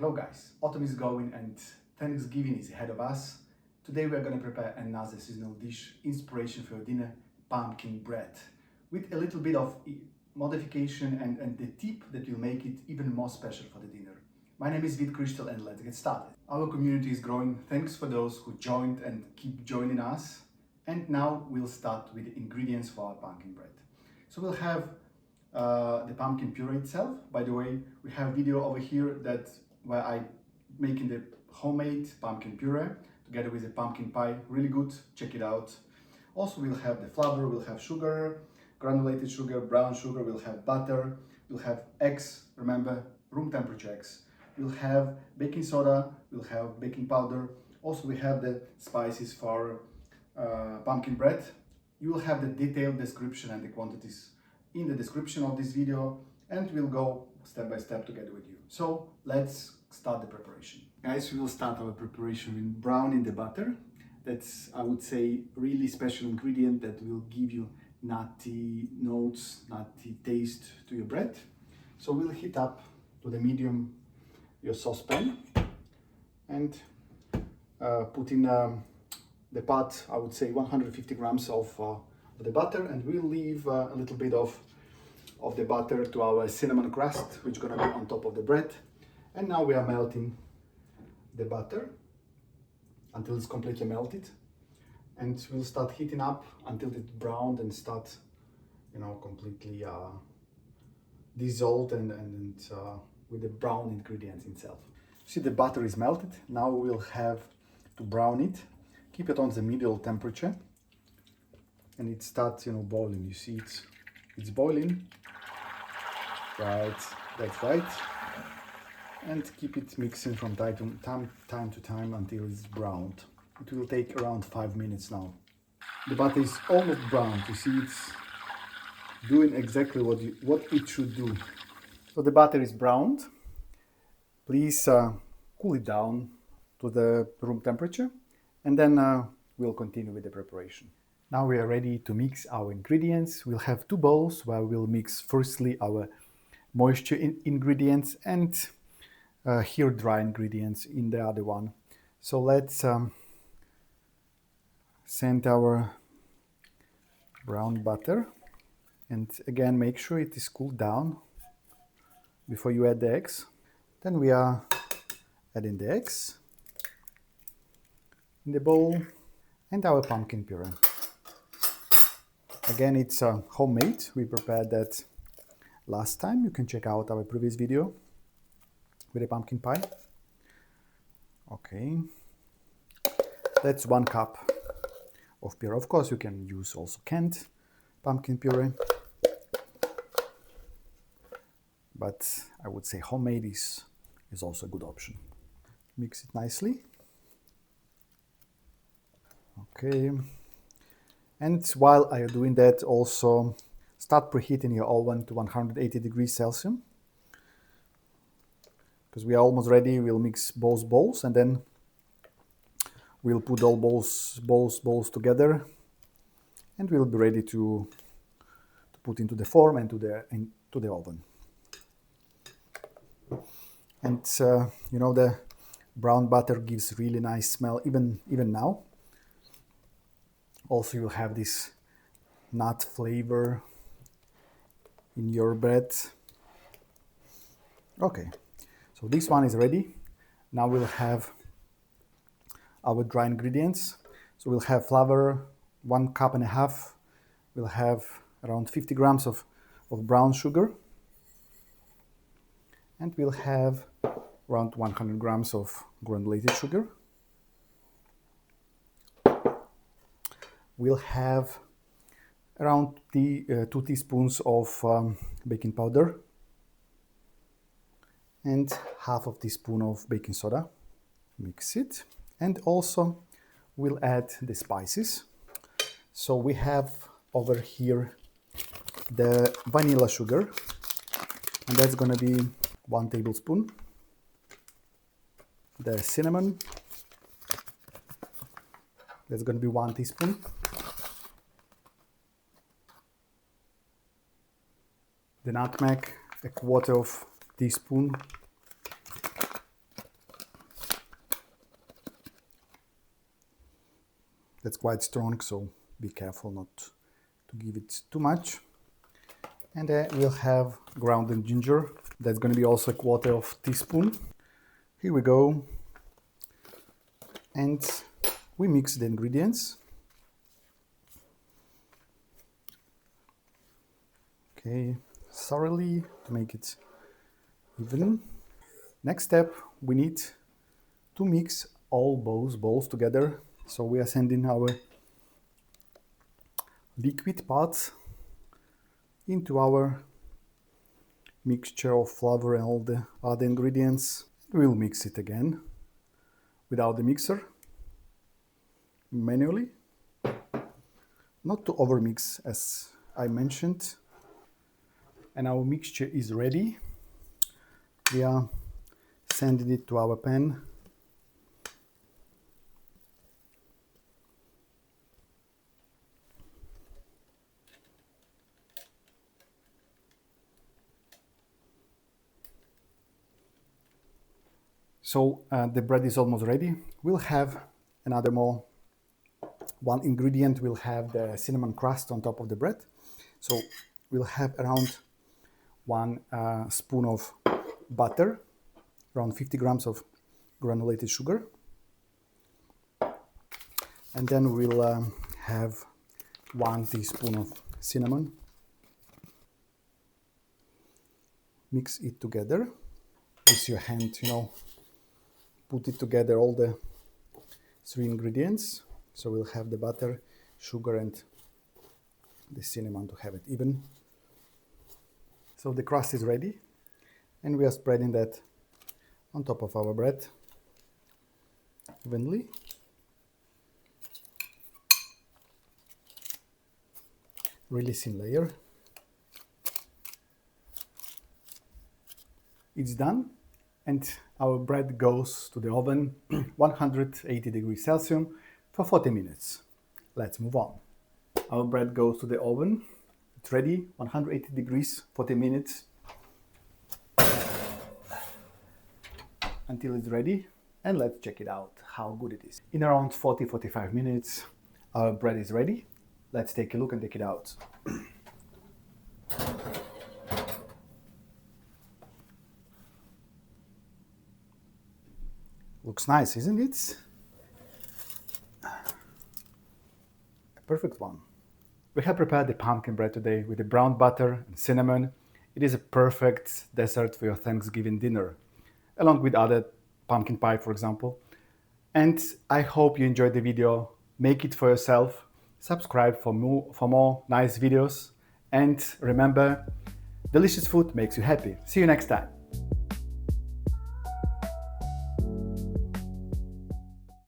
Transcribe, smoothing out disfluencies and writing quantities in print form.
Hello guys, autumn is going and Thanksgiving is ahead of us. Today we are going to prepare another seasonal dish, inspiration for your dinner, pumpkin bread, with a little bit of modification and the tip that will make it even more special for the dinner. My name is Kryshtal and let's get started. Our community is growing, thanks for those who joined and keep joining us. And now we'll start with the ingredients for our pumpkin bread. So we'll have the pumpkin puree itself. By the way, we have video over here where I making the homemade pumpkin puree together with the pumpkin pie. Really good, check it out. Also we'll have the flour, we'll have sugar, granulated sugar, brown sugar, we'll have butter, we'll have eggs, remember room temperature eggs. We'll have baking soda, we'll have baking powder. Also we have the spices for pumpkin bread. You will have the detailed description and the quantities in the description of this video, and we'll go step by step together with you. So let's start the preparation. Guys, we will start our preparation with browning the butter. That's, I would say, really special ingredient that will give you nutty notes, nutty taste to your bread. So we'll heat up to the medium your saucepan and put in the pot, I would say 150 grams of the butter, and we'll leave a little bit of the butter to our cinnamon crust, which is gonna be on top of the bread. And now we are melting the butter until it's completely melted, and we'll start heating up until it's browned and start, completely dissolved and with the brown ingredients itself. See, the butter is melted. Now we'll have to brown it. Keep it on the middle temperature, and it starts, boiling. You see it's boiling. Right, that's right. And keep it mixing from time to time until it's browned. It will take around 5 minutes now. The butter is almost browned. You see, it's doing exactly what it should do. So the butter is browned. Please cool it down to the room temperature, and then we'll continue with the preparation. Now we are ready to mix our ingredients. We'll have 2 bowls where we'll mix firstly our moisture ingredients and here dry ingredients in the other one. So let's send our brown butter, and again make sure it is cooled down before you add the eggs. Then we are adding the eggs in the bowl and our pumpkin puree. Again, it's homemade. We prepared that last time. You can check out our previous video with a pumpkin pie. Okay, that's 1 cup of puree. Of course, you can use also canned pumpkin puree, but I would say homemade is also a good option. Mix it nicely. Okay, and while I am doing that, also start preheating your oven to 180 degrees Celsius, because we are almost ready. We'll mix both bowls, and then we'll put all bowls together, and we'll be ready to put into the form and to the oven. And the brown butter gives really nice smell even now. Also, you have this nut flavor in your bread. Okay, so this one is ready. Now we'll have our dry ingredients. So we'll have flour, 1.5 cups. We'll have around 50 grams of brown sugar. And we'll have around 100 grams of granulated sugar. We'll have around 2 teaspoons of baking powder and half of teaspoon of baking soda. Mix it, and also we'll add the spices. So we have over here the vanilla sugar, and that's gonna be 1 tablespoon. The cinnamon, that's gonna be 1 teaspoon. The nutmeg, 1/4 teaspoon. That's quite strong, so be careful not to give it too much. And we'll have grounded ginger. That's going to be also a quarter of teaspoon. Here we go. And we mix the ingredients. Okay, thoroughly to make it even. Next step, we need to mix all bowls together. So we are sending our liquid parts into our mixture of flour and all the other ingredients. We'll mix it again without the mixer, manually, not to overmix as I mentioned. And our mixture is ready. We are sending it to our pan. So the bread is almost ready. We'll have one ingredient. We'll have the cinnamon crust on top of the bread. So we'll have around 1 spoon of butter, around 50 grams of granulated sugar. And then we'll have 1 teaspoon of cinnamon. Mix it together with your hand, put it together, all the 3 ingredients. So we'll have the butter, sugar and the cinnamon to have it even. So the crust is ready and we are spreading that on top of our bread evenly. Really thin layer. It's done and our bread goes to the oven 180 degrees Celsius for 40 minutes. Let's move on. Our bread goes to the oven. It's ready, 180 degrees, 40 minutes until it's ready. And let's check it out, how good it is. In around 40-45 minutes, our bread is ready. Let's take a look and take it out. Looks nice, isn't it? A perfect one. We have prepared the pumpkin bread today with the brown butter and cinnamon. It is a perfect dessert for your Thanksgiving dinner, along with other pumpkin pie, for example. And I hope you enjoyed the video. Make it for yourself. Subscribe for more nice videos. And remember, delicious food makes you happy. See you next time.